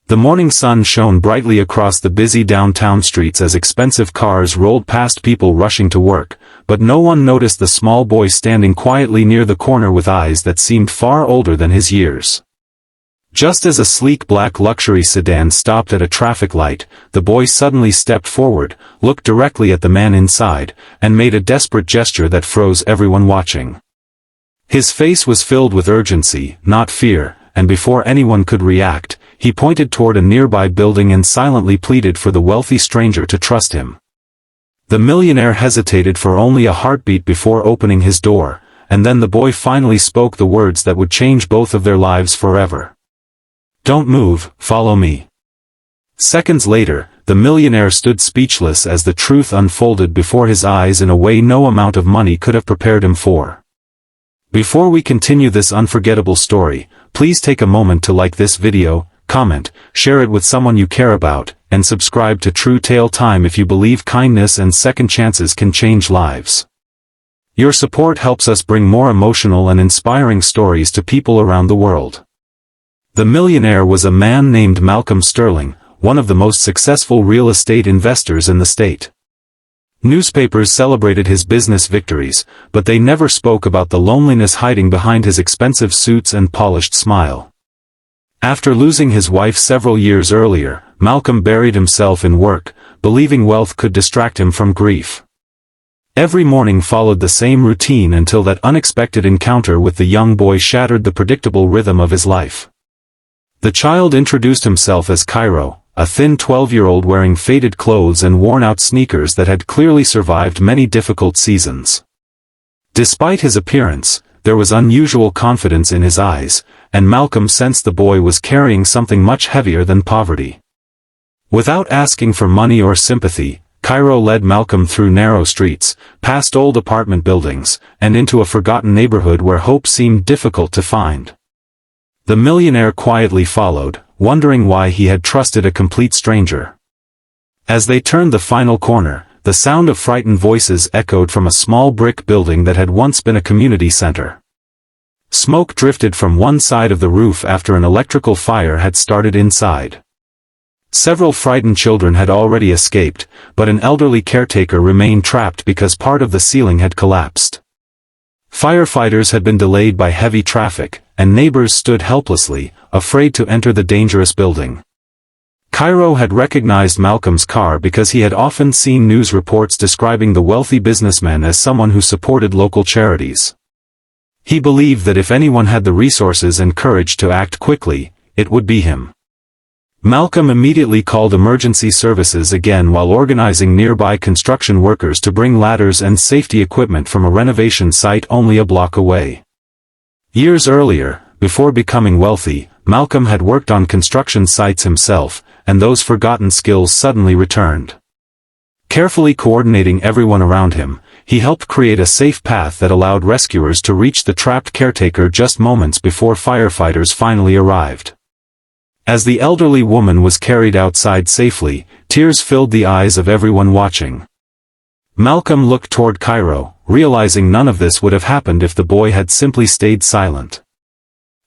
The morning sun shone brightly across the busy downtown streets as expensive cars rolled past people rushing to work, but no one noticed the small boy standing quietly near the corner with eyes that seemed far older than his years. Just as a sleek black luxury sedan stopped at a traffic light, the boy suddenly stepped forward, looked directly at the man inside, and made a desperate gesture that froze everyone watching. His face was filled with urgency, not fear, and before anyone could react, he pointed toward a nearby building and silently pleaded for the wealthy stranger to trust him. The millionaire hesitated for only a heartbeat before opening his door, and then the boy finally spoke the words that would change both of their lives forever. "Don't move, follow me." Seconds later, the millionaire stood speechless as the truth unfolded before his eyes in a way no amount of money could have prepared him for. Before we continue this unforgettable story, please take a moment to like this video, comment, share it with someone you care about, and subscribe to True Tale Time if you believe kindness and second chances can change lives. Your support helps us bring more emotional and inspiring stories to people around the world. The millionaire was a man named Malcolm Sterling, one of the most successful real estate investors in the state. Newspapers celebrated his business victories, but they never spoke about the loneliness hiding behind his expensive suits and polished smile. After losing his wife several years earlier, Malcolm buried himself in work, believing wealth could distract him from grief. Every morning followed the same routine until that unexpected encounter with the young boy shattered the predictable rhythm of his life. The child introduced himself as Cairo, a thin 12-year-old wearing faded clothes and worn-out sneakers that had clearly survived many difficult seasons. Despite his appearance, there was unusual confidence in his eyes, and Malcolm sensed the boy was carrying something much heavier than poverty. Without asking for money or sympathy, Cairo led Malcolm through narrow streets, past old apartment buildings, and into a forgotten neighborhood where hope seemed difficult to find. The millionaire quietly followed, wondering why he had trusted a complete stranger. As they turned the final corner, the sound of frightened voices echoed from a small brick building that had once been a community center. Smoke drifted from one side of the roof after an electrical fire had started inside. Several frightened children had already escaped, but an elderly caretaker remained trapped because part of the ceiling had collapsed. Firefighters had been delayed by heavy traffic, and neighbors stood helplessly, afraid to enter the dangerous building. Cairo had recognized Malcolm's car because he had often seen news reports describing the wealthy businessman as someone who supported local charities. He believed that if anyone had the resources and courage to act quickly, it would be him. Malcolm immediately called emergency services again while organizing nearby construction workers to bring ladders and safety equipment from a renovation site only a block away. Years earlier, before becoming wealthy, Malcolm had worked on construction sites himself, and those forgotten skills suddenly returned. Carefully coordinating everyone around him, he helped create a safe path that allowed rescuers to reach the trapped caretaker just moments before firefighters finally arrived. As the elderly woman was carried outside safely, tears filled the eyes of everyone watching. Malcolm looked toward Cairo, realizing none of this would have happened if the boy had simply stayed silent.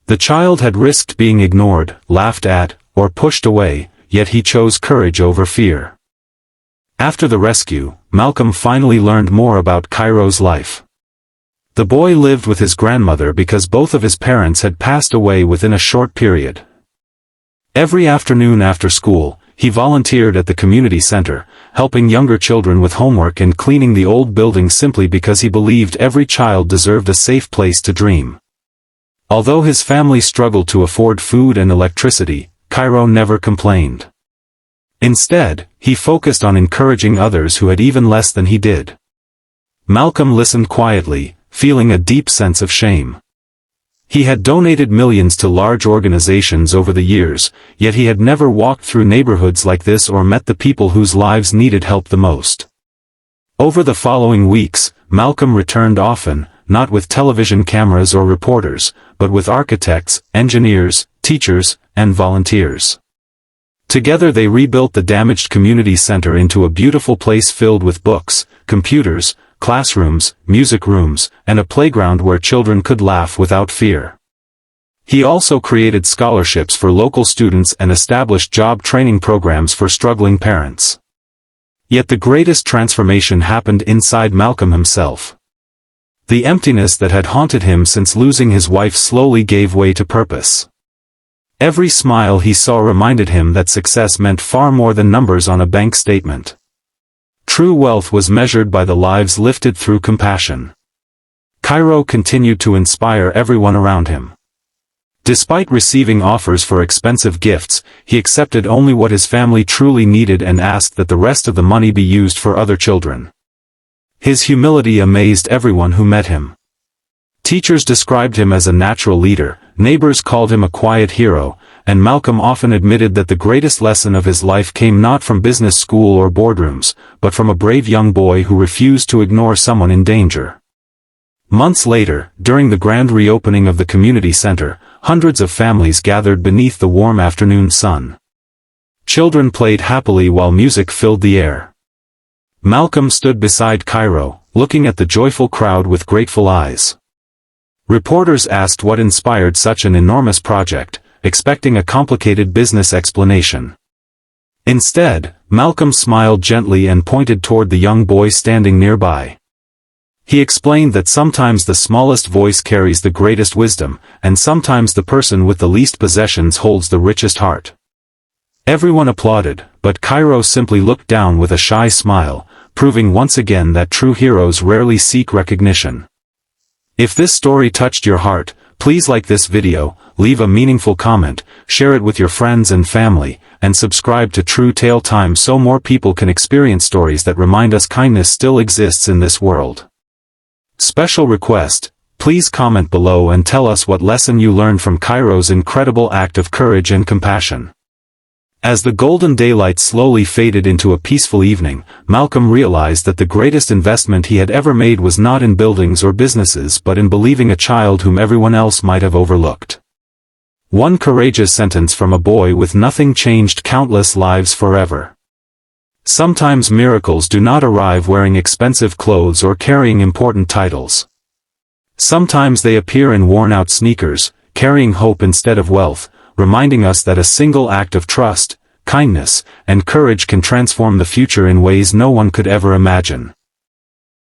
The child had risked being ignored, laughed at, or pushed away, yet he chose courage over fear. After the rescue, Malcolm finally learned more about Cairo's life. The boy lived with his grandmother because both of his parents had passed away within a short period. Every afternoon after school, he volunteered at the community center, helping younger children with homework and cleaning the old building simply because he believed every child deserved a safe place to dream. Although his family struggled to afford food and electricity, Cairo never complained. Instead, he focused on encouraging others who had even less than he did. Malcolm listened quietly, feeling a deep sense of shame. He had donated millions to large organizations over the years, yet he had never walked through neighborhoods like this or met the people whose lives needed help the most. Over the following weeks, Malcolm returned often, not with television cameras or reporters, but with architects, engineers, teachers, and volunteers. Together they rebuilt the damaged community center into a beautiful place filled with books, computers, classrooms, music rooms, and a playground where children could laugh without fear. He also created scholarships for local students and established job training programs for struggling parents. Yet the greatest transformation happened inside Malcolm himself. The emptiness that had haunted him since losing his wife slowly gave way to purpose. Every smile he saw reminded him that success meant far more than numbers on a bank statement. True wealth was measured by the lives lifted through compassion. Cairo continued to inspire everyone around him. Despite receiving offers for expensive gifts, he accepted only what his family truly needed and asked that the rest of the money be used for other children. His humility amazed everyone who met him. Teachers described him as a natural leader, neighbors called him a quiet hero, and Malcolm often admitted that the greatest lesson of his life came not from business school or boardrooms, but from a brave young boy who refused to ignore someone in danger. Months later, during the grand reopening of the community center, hundreds of families gathered beneath the warm afternoon sun. Children played happily while music filled the air. Malcolm stood beside Cairo, looking at the joyful crowd with grateful eyes. Reporters asked what inspired such an enormous project, expecting a complicated business explanation. Instead, Malcolm smiled gently and pointed toward the young boy standing nearby. He explained that sometimes the smallest voice carries the greatest wisdom, and sometimes the person with the least possessions holds the richest heart. Everyone applauded, but Cairo simply looked down with a shy smile, proving once again that true heroes rarely seek recognition. If this story touched your heart, please like this video, leave a meaningful comment, share it with your friends and family, and subscribe to True Tale Time so more people can experience stories that remind us kindness still exists in this world. Special request, please comment below and tell us what lesson you learned from Cairo's incredible act of courage and compassion. As the golden daylight slowly faded into a peaceful evening, Malcolm realized that the greatest investment he had ever made was not in buildings or businesses but in believing a child whom everyone else might have overlooked. One courageous sentence from a boy with nothing changed countless lives forever. Sometimes miracles do not arrive wearing expensive clothes or carrying important titles. Sometimes they appear in worn-out sneakers, carrying hope instead of wealth, reminding us that a single act of trust, kindness, and courage can transform the future in ways no one could ever imagine.